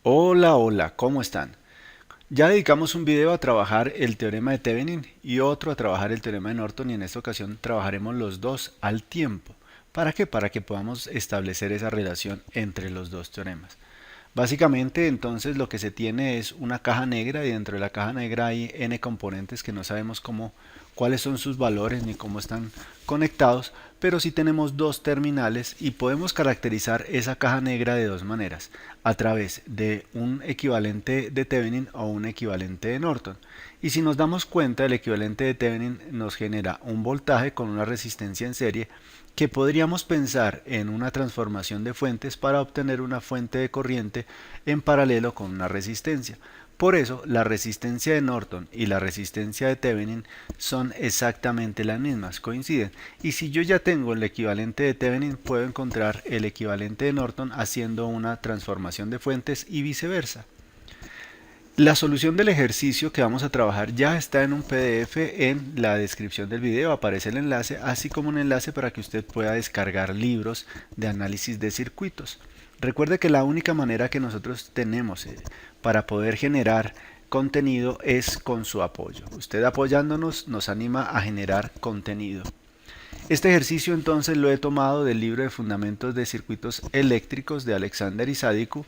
Hola, hola, ¿cómo están? Ya dedicamos un video a trabajar el teorema de Thevenin y otro a trabajar el teorema de Norton y en esta ocasión trabajaremos los dos al tiempo. ¿Para qué? Para que podamos establecer esa relación entre los dos teoremas. Básicamente entonces lo que se tiene es una caja negra y dentro de la caja negra hay n componentes que no sabemos cuáles son sus valores ni cómo están conectados, pero sí tenemos dos terminales y podemos caracterizar esa caja negra de dos maneras, a través de un equivalente de Thevenin o un equivalente de Norton. Y si nos damos cuenta, el equivalente de Thevenin nos genera un voltaje con una resistencia en serie que podríamos pensar en una transformación de fuentes para obtener una fuente de corriente en paralelo con una resistencia. Por eso, la resistencia de Norton y la resistencia de Thevenin son exactamente las mismas, coinciden. Y si yo ya tengo el equivalente de Thevenin, puedo encontrar el equivalente de Norton haciendo una transformación de fuentes y viceversa. La solución del ejercicio que vamos a trabajar ya está en un PDF en la descripción del video, aparece el enlace, así como un enlace para que usted pueda descargar libros de análisis de circuitos. Recuerde que la única manera que nosotros tenemos para poder generar contenido es con su apoyo. Usted apoyándonos nos anima a generar contenido. Este ejercicio entonces lo he tomado del libro de Fundamentos de Circuitos Eléctricos de Alexander Isadicu,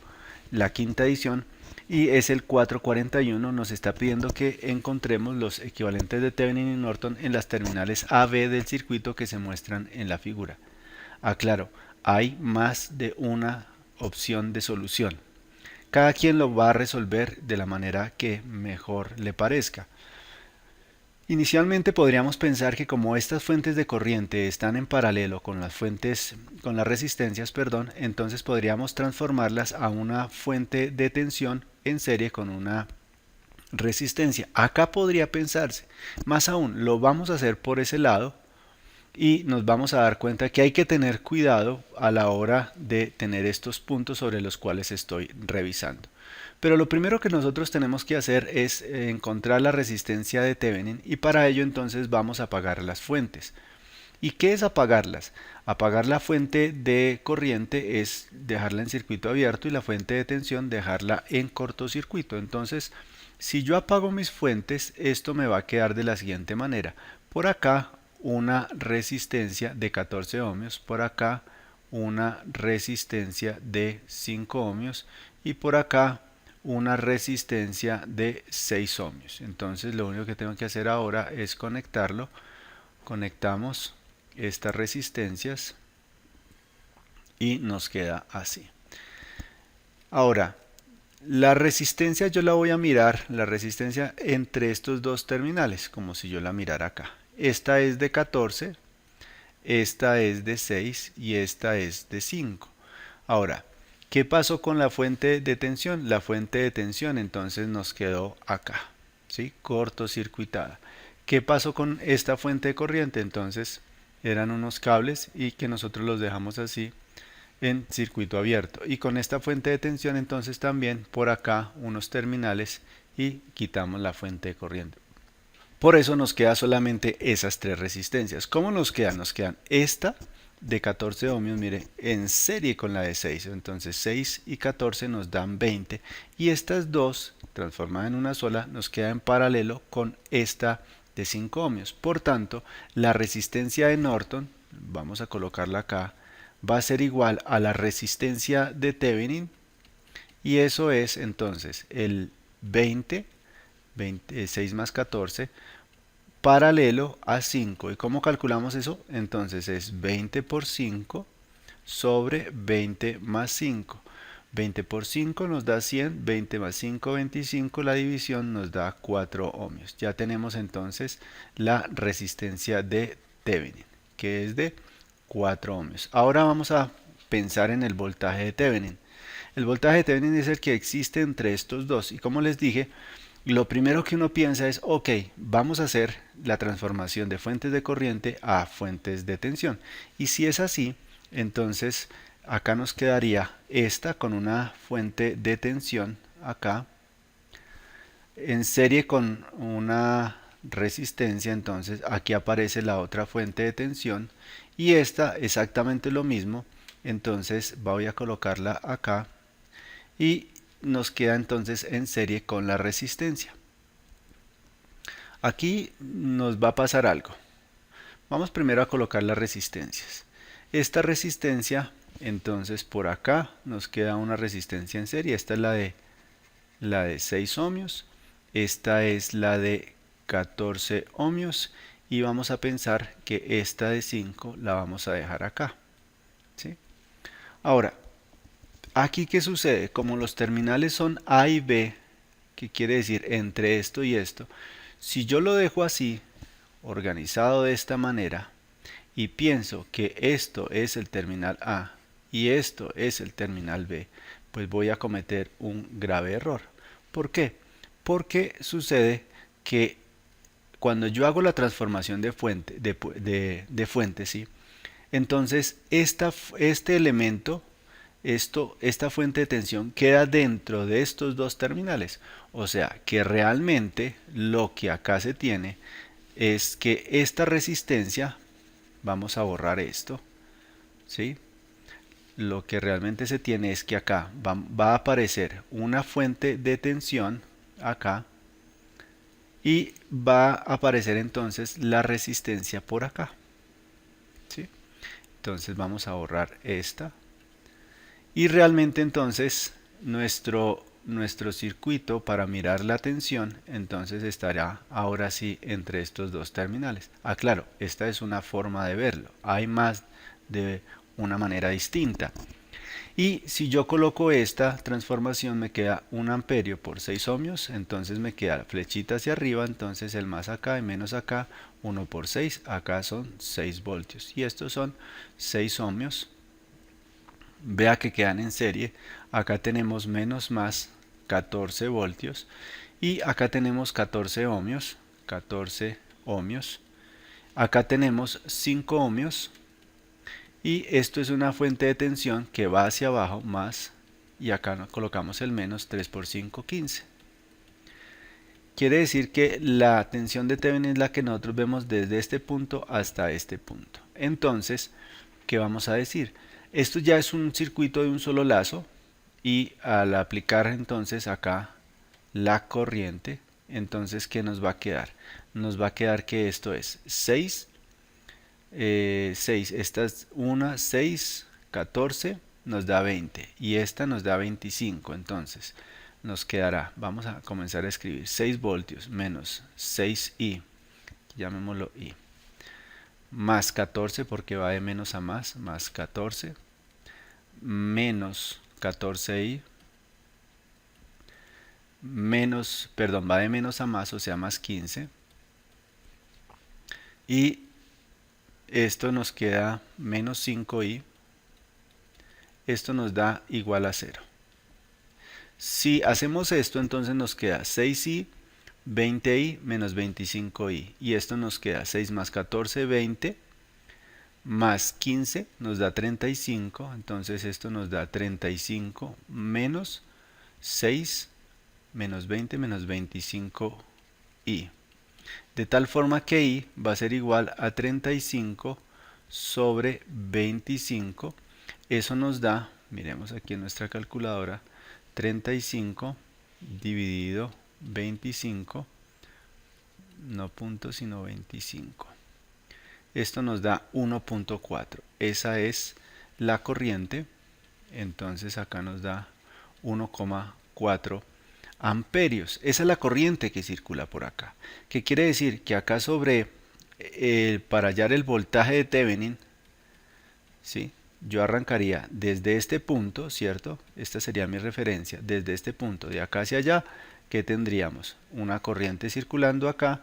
la quinta edición, y es el 441. Nos está pidiendo que encontremos los equivalentes de Thevenin y Norton en las terminales AB del circuito que se muestran en la figura. Aclaro, hay más de una opción de solución. Cada quien lo va a resolver de la manera que mejor le parezca. Inicialmente podríamos pensar que como estas fuentes de corriente están en paralelo con con las resistencias, perdón, entonces podríamos transformarlas a una fuente de tensión en serie con una resistencia. Acá podría pensarse, más aún, lo vamos a hacer por ese lado y nos vamos a dar cuenta que hay que tener cuidado a la hora de tener estos puntos sobre los cuales estoy revisando. Pero lo primero que nosotros tenemos que hacer es encontrar la resistencia de Thevenin y para ello entonces vamos a apagar las fuentes. ¿Y qué es apagarlas? Apagar la fuente de corriente es dejarla en circuito abierto y la fuente de tensión dejarla en cortocircuito. Entonces, si yo apago mis fuentes, esto me va a quedar de la siguiente manera. Por acá una resistencia de 14 ohmios, por acá una resistencia de 5 ohmios y por acá una resistencia de 6 ohmios. Entonces lo único que tengo que hacer ahora es conectarlo. Conectamos estas resistencias y nos queda así. Ahora, la resistencia yo la voy a mirar, la resistencia entre estos dos terminales, como si yo la mirara acá. Esta es de 14, esta es de 6 y esta es de 5. Ahora, ¿qué pasó con la fuente de tensión? La fuente de tensión entonces nos quedó acá, ¿sí? Cortocircuitada. ¿Qué pasó con esta fuente de corriente? Entonces eran unos cables y que nosotros los dejamos así en circuito abierto. Y con esta fuente de tensión entonces también por acá unos terminales y quitamos la fuente de corriente. Por eso nos queda solamente esas tres resistencias. ¿Cómo nos quedan? Nos quedan esta de 14 ohmios, mire, en serie con la de 6. Entonces 6 y 14 nos dan 20. Y estas dos, transformadas en una sola, nos queda en paralelo con esta de 5 ohmios. Por tanto, la resistencia de Norton, vamos a colocarla acá, va a ser igual a la resistencia de Thevenin. Y eso es entonces el 6 más 14 paralelo a 5. ¿Y cómo calculamos eso? Entonces es 20 por 5 sobre 20 más 5. 20 por 5 nos da 100, 20 más 5, 25, la división nos da 4 ohmios. Ya tenemos entonces la resistencia de Thevenin, que es de 4 ohmios. Ahora vamos a pensar en el voltaje de Thevenin. El voltaje de Thevenin es el que existe entre estos dos y como les dije, lo primero que uno piensa es, ok, vamos a hacer la transformación de fuentes de corriente a fuentes de tensión. Y si es así, entonces acá nos quedaría esta con una fuente de tensión acá en serie con una resistencia. Entonces aquí aparece la otra fuente de tensión y esta exactamente lo mismo. Entonces voy a colocarla acá y nos queda entonces en serie con la resistencia. Aquí nos va a pasar algo. Vamos primero a colocar las resistencias. Esta resistencia, entonces por acá nos queda una resistencia en serie. Esta es la de 6 ohmios. Esta es la de 14 ohmios. Y vamos a pensar que esta de 5 la vamos a dejar acá. ¿Sí? Ahora, aquí ¿qué sucede? Como los terminales son A y B, que quiere decir entre esto y esto, si yo lo dejo así, organizado de esta manera, y pienso que esto es el terminal A y esto es el terminal B, pues voy a cometer un grave error. ¿Por qué? Porque sucede que cuando yo hago la transformación de fuente, de fuente, ¿sí? Entonces este elemento, esta fuente de tensión queda dentro de estos dos terminales. O sea que realmente lo que acá se tiene es que esta resistencia, vamos a borrar esto, ¿sí? Lo que realmente se tiene es que acá va a aparecer una fuente de tensión acá y va a aparecer entonces la resistencia por acá, ¿sí? Entonces vamos a borrar esta y realmente entonces nuestro circuito para mirar la tensión entonces estará ahora sí entre estos dos terminales. Claro, esta es una forma de verlo, hay más de una manera distinta. Y si yo coloco esta transformación me queda 1 amperio por 6 ohmios, entonces me queda la flechita hacia arriba, entonces el más acá y menos acá, 1 por 6, acá son 6 voltios y estos son 6 ohmios. Vea que quedan en serie, acá tenemos menos más 14 voltios y acá tenemos 14 ohmios, 14 ohmios. Acá tenemos 5 ohmios y esto es una fuente de tensión que va hacia abajo más y acá nos colocamos el menos 3 por 5, 15. Quiere decir que la tensión de Thevenin es la que nosotros vemos desde este punto hasta este punto. Entonces, ¿qué vamos a decir? Esto ya es un circuito de un solo lazo y al aplicar entonces acá la corriente, entonces ¿qué nos va a quedar? Nos va a quedar que esto es 6, esta es 1, 6, 14, nos da 20 y esta nos da 25, entonces nos quedará, vamos a comenzar a escribir 6 voltios menos 6i, llamémoslo i, más 14 porque va de menos a más 14, menos 14i, menos, perdón, va de menos a más, o sea, más 15, y esto nos queda menos 5i, esto nos da igual a 0. Si hacemos esto, entonces nos queda 6i, 20i menos 25i, y esto nos queda 6 más 14, 20, más 15 nos da 35, entonces esto nos da 35 menos 6 menos 20 menos 25i. De tal forma que i va a ser igual a 35 sobre 25. Eso nos da, miremos aquí en nuestra calculadora, 35 dividido 25, no punto sino 25. Esto nos da 1.4. Esa es la corriente. Entonces acá nos da 1,4 amperios. Esa es la corriente que circula por acá. ¿Qué quiere decir? Que acá sobre, para hallar el voltaje de Thevenin, ¿sí? Yo arrancaría desde este punto, ¿cierto? Esta sería mi referencia. Desde este punto, de acá hacia allá, ¿qué tendríamos? Una corriente circulando acá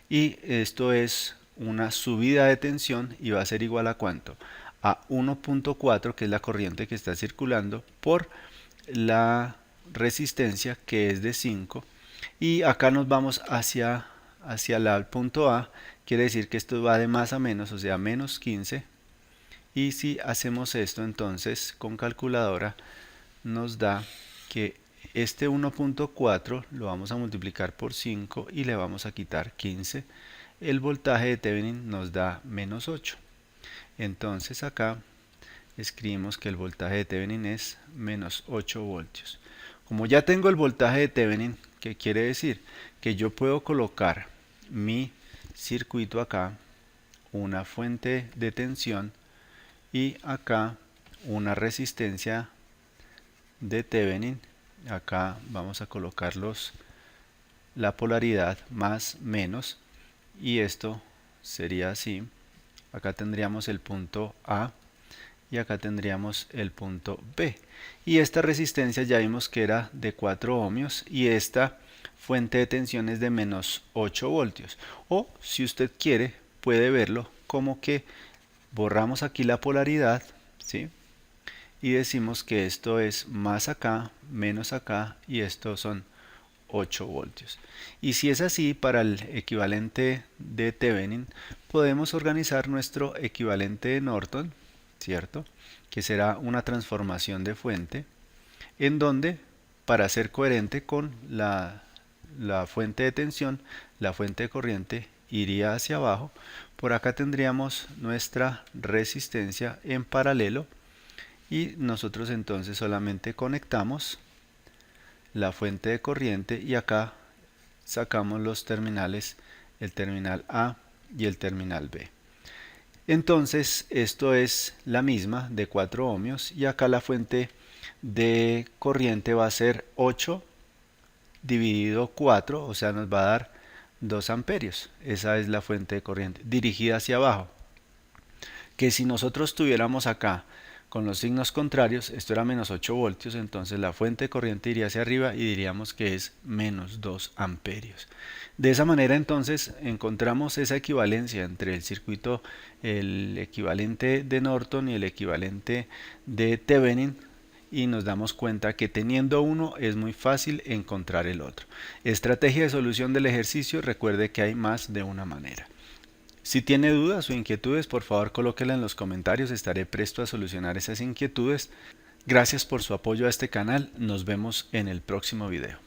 y esto es una subida de tensión y va a ser igual a ¿cuánto? A 1.4, que es la corriente que está circulando, por la resistencia, que es de 5, y acá nos vamos hacia el punto A, quiere decir que esto va de más a menos, o sea, menos 15, y si hacemos esto entonces con calculadora nos da que este 1.4 lo vamos a multiplicar por 5 y le vamos a quitar 15. El voltaje de Thevenin nos da menos 8. Entonces acá escribimos que el voltaje de Thevenin es menos 8 voltios. Como ya tengo el voltaje de Thevenin, ¿qué quiere decir? Que yo puedo colocar mi circuito acá, una fuente de tensión y acá una resistencia de Thevenin. Acá vamos a colocarlos la polaridad más menos y esto sería así. Acá tendríamos el punto A y acá tendríamos el punto B. Y esta resistencia ya vimos que era de 4 ohmios y esta fuente de tensión es de menos 8 voltios. O si usted quiere puede verlo como que borramos aquí la polaridad, ¿sí? Y decimos que esto es más acá, menos acá y estos son 8 voltios. Y si es así, para el equivalente de Thevenin podemos organizar nuestro equivalente de Norton, ¿cierto? Que será una transformación de fuente en donde, para ser coherente con la fuente de tensión, la fuente de corriente iría hacia abajo. Por acá tendríamos nuestra resistencia en paralelo y nosotros entonces solamente conectamos la fuente de corriente y acá sacamos los terminales, el terminal A y el terminal B. Entonces esto es la misma de 4 ohmios y acá la fuente de corriente va a ser 8 dividido 4, o sea nos va a dar 2 amperios. Esa es la fuente de corriente dirigida hacia abajo. Que si nosotros tuviéramos acá con los signos contrarios, esto era menos 8 voltios, entonces la fuente de corriente iría hacia arriba y diríamos que es menos 2 amperios. De esa manera entonces encontramos esa equivalencia entre el circuito, el equivalente de Norton y el equivalente de Thevenin, y nos damos cuenta que teniendo uno es muy fácil encontrar el otro. Estrategia de solución del ejercicio, recuerde que hay más de una manera. Si tiene dudas o inquietudes, por favor colóquela en los comentarios, estaré presto a solucionar esas inquietudes. Gracias por su apoyo a este canal, nos vemos en el próximo video.